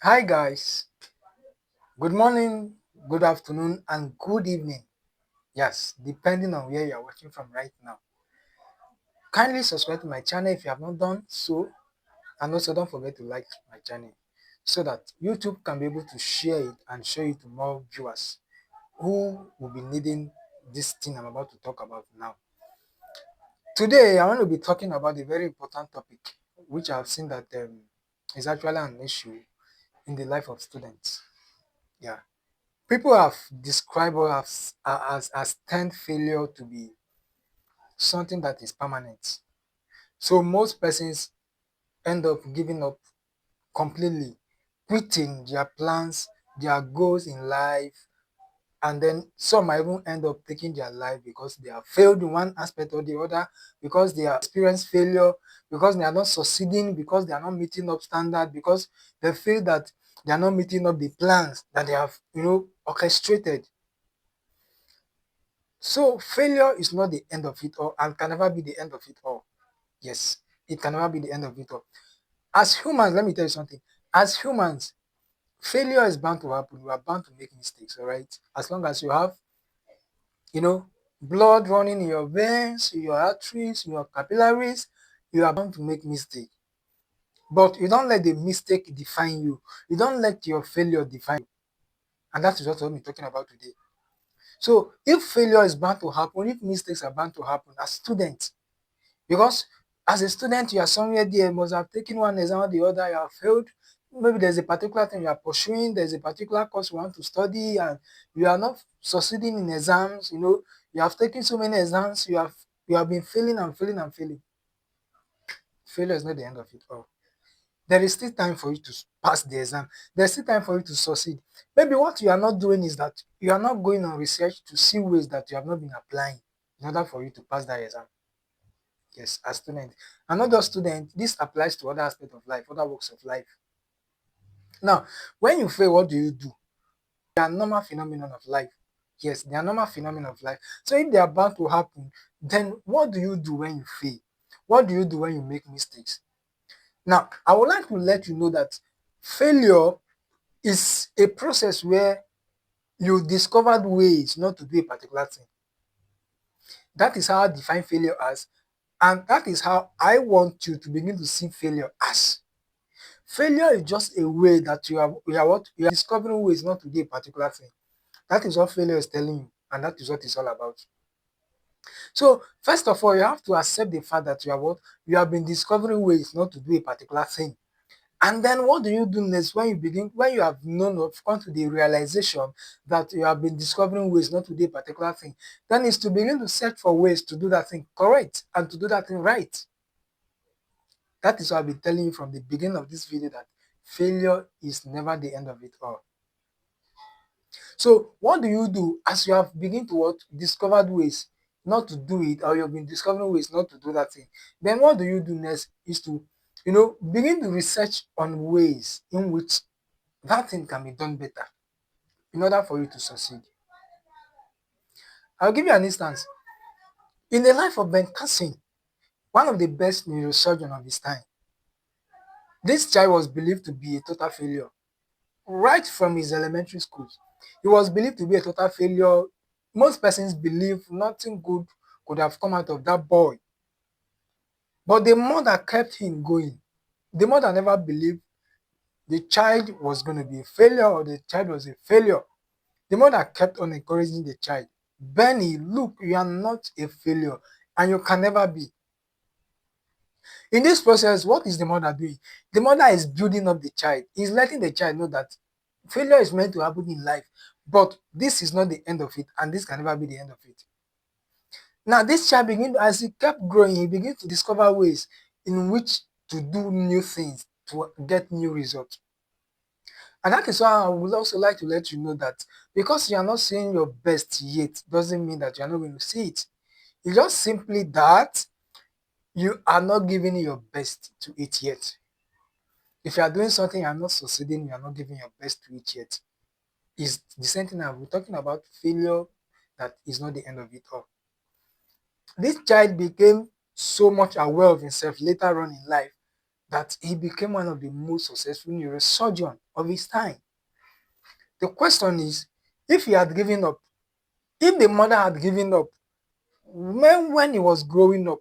Hi, guys. Good morning, good afternoon, and good evening. Yes, depending on where you're watching from right now. Kindly subscribe to my channel if you have not done so, and also don't forget to like my channel so that YouTube can be able to share it and show it to more viewers who will be needing this thing I'm about to talk about now. Today, I want to be talking about a very important topic, which I've seen that is actually an issue in the life of students. Yeah. People have described or as tend failure to be something that is permanent. So most persons end up giving up completely, quitting their plans, their goals in life, and then some might even end up taking their life because they have failed in one aspect or the other, because they have experienced failure, because they are not succeeding, because they are not meeting up standard, because they feel that they are not meeting up the plans that they have, orchestrated. So failure is not the end of it all and can never be the end of it all. Yes, it can never be the end of it all. As humans, let me tell you something. As humans, failure is bound to happen. You are bound to make mistakes, all right? As long as you have, you know, blood running in your veins, in your arteries, in your capillaries, you are bound to make mistakes. But you don't let the mistake define you. You don't let your failure define you. And that is what I'm talking about today. So if failure is bound to happen, if mistakes are bound to happen as students, because as a student, you are somewhere there, you must have taken one exam or the other, you have failed. Maybe there's a particular thing you are pursuing, there's a particular course you want to study, and you are not succeeding in exams, you have taken so many exams, you have been failing and failing and failing. Failure is not the end of it all. There is still time for you to pass the exam. There's still time for you to succeed. Maybe what you are not doing is that you are not going on research to see ways that you have not been applying in order for you to pass that exam. Yes, as student. And not just student, this applies to other aspects of life, other walks of life. Now, when you fail, what do? They are normal phenomenon of life. Yes, they are normal phenomenon of life. So if they are bound to happen, then what do you do when you fail? What do you do when you make mistakes? Now, I would like to let you know that failure is a process where you discovered ways not to do a particular thing. That is how I define failure as, and that is how I want you to begin to see failure as. Failure is just a way that you are discovering ways not to do a particular thing. That is what failure is telling you, and that is what it's all about. So first of all, you have to accept the fact that you have been discovering ways not to do a particular thing. And then what do you do next when you have known or come to the realization that you have been discovering ways not to do a particular thing? Then is to begin to search for ways to do that thing correct and to do that thing right. That is what I've been telling you from the beginning of this video, that failure is never the end of it all. So what do you do as you have begin to discovered ways not to do it, or you've been discovering ways not to do that thing? Then what do you do next is to, begin to research on ways in which that thing can be done better in order for you to succeed. I'll give you an instance. In the life of Ben Carson, one of the best neurosurgeons of his time, this child was believed to be a total failure right from his elementary school. He was believed to be a total failure. Most persons believe nothing good could have come out of that boy. But the mother kept him going. The mother never believed the child was going to be a failure or the child was a failure. The mother kept on encouraging the child. Benny, look, you are not a failure and you can never be. In this process, what is the mother doing? The mother is building up the child. He's letting the child know that failure is meant to happen in life, but this is not the end of it, and this can never be the end of it. Now, this child as he kept growing, he began to discover ways in which to do new things to get new results. And that is why I would also like to let you know that because you are not seeing your best yet, doesn't mean that you are not going to see it. It's just simply that you are not giving your best to it yet. If you are doing something and not succeeding, you are not giving your best to it yet. Is the same thing we're talking about failure that is not the end of it all. This child became so much aware of himself later on in life that he became one of the most successful neurosurgeon of his time. The question is, if he had given up, if the mother had given up when he was growing up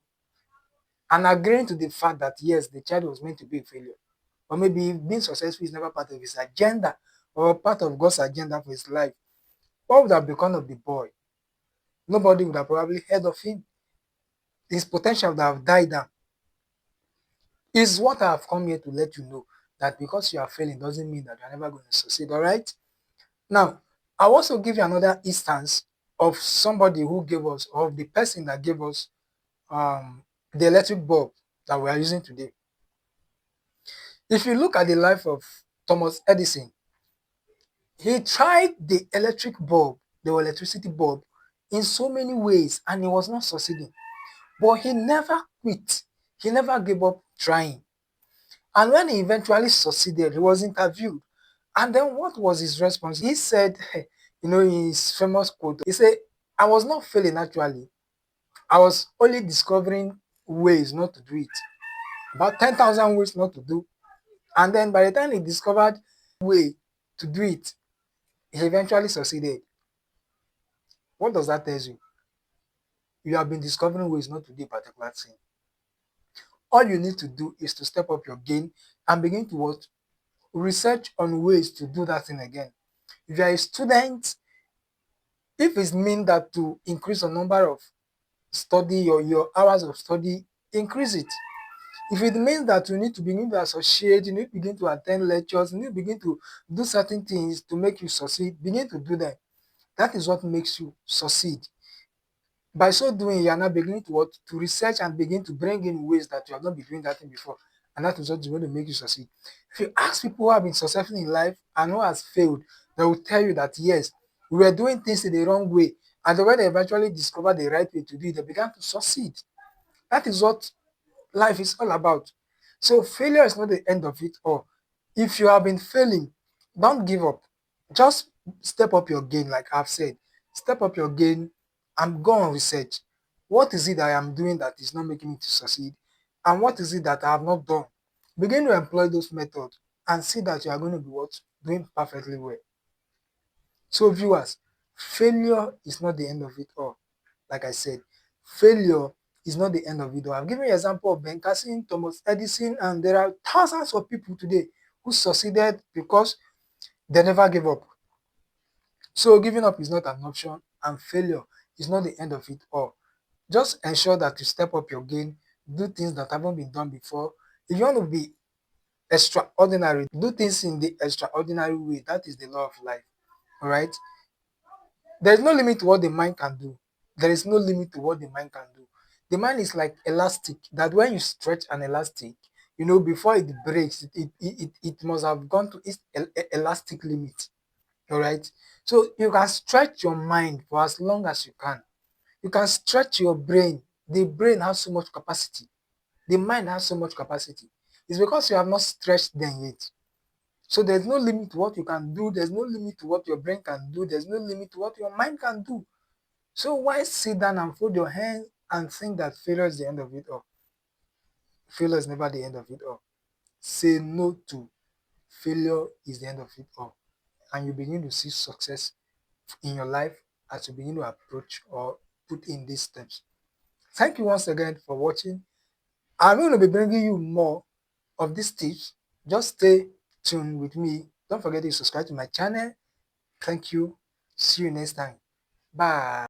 and agreeing to the fact that yes, the child was meant to be a failure, or maybe being successful is never part of his agenda or part of God's agenda for his life, what would have become of the boy? Nobody would have probably heard of him. His potential would have died down. Is what I have come here to let you know, that because you are failing doesn't mean that you're never going to succeed. All right. Now, I'll also give you another instance of somebody who gave us, or of the person that gave us the electric bulb that we are using today. If you look at the life of Thomas Edison, he tried the electric bulb, the electricity bulb, in so many ways, and he was not succeeding. But he never quit. He never gave up trying. And when he eventually succeeded, he was interviewed. And then what was his response? He said, his famous quote, he said, I was not failing actually. I was only discovering ways not to do it. About 10,000 ways not to do. And then by the time he discovered a way to do it, he eventually succeeded. What does that tell you? You have been discovering ways not to do a particular thing. All you need to do is to step up your game and begin to what? Research on ways to do that thing again. If you are a student, if it means that to increase the number of study or your hours of study, increase it. If it means that you need to begin to associate, you need to begin to attend lectures, you need to begin to do certain things to make you succeed, begin to do them. That is what makes you succeed. By so doing, you are now beginning to what? To research and begin to bring in ways that you have not been doing that thing before. And that is what is going to make you succeed. If you ask people who have been successful in life and who has failed, they will tell you that yes, we were doing things in the wrong way. And when they eventually discovered the right way to do it, they began to succeed. That is what life is all about. So failure is not the end of it all. If you have been failing, don't give up. Just step up your game, like I've said. Step up your game and go on research. What is it that I am doing that is not making me to succeed? And what is it that I have not done? Begin to employ those methods and see that you are going to be what? Doing perfectly well. So viewers, failure is not the end of it all. Like I said, failure is not the end of it all. I've given you an example of Ben Carson, Thomas Edison, and there are thousands of people today who succeeded because they never gave up. So giving up is not an option, and failure is not the end of it all. Just ensure that you step up your game, do things that haven't been done before. If you want to be extraordinary, do things in the extraordinary way. That is the law of life. All right. There is no limit to what the mind can do. There is no limit to what the mind can do. The mind is like elastic, that when you stretch an elastic, before it breaks, it must have gone to its elastic limit. All right. So you can stretch your mind for as long as you can. You can stretch your brain. The brain has so much capacity. The mind has so much capacity. It's because you have not stretched them yet. So there's no limit to what you can do. There's no limit to what your brain can do. There's no limit to what your mind can do. So why sit down and fold your hands and think that failure is the end of it all? Failure is never the end of it all. Say no to failure is the end of it all. And you begin to see success in your life as you begin to approach or put in these steps. Thank you once again for watching. I'm going to be bringing you more of these tips. Just stay tuned with me. Don't forget to subscribe to my channel. Thank you. See you next time. Bye.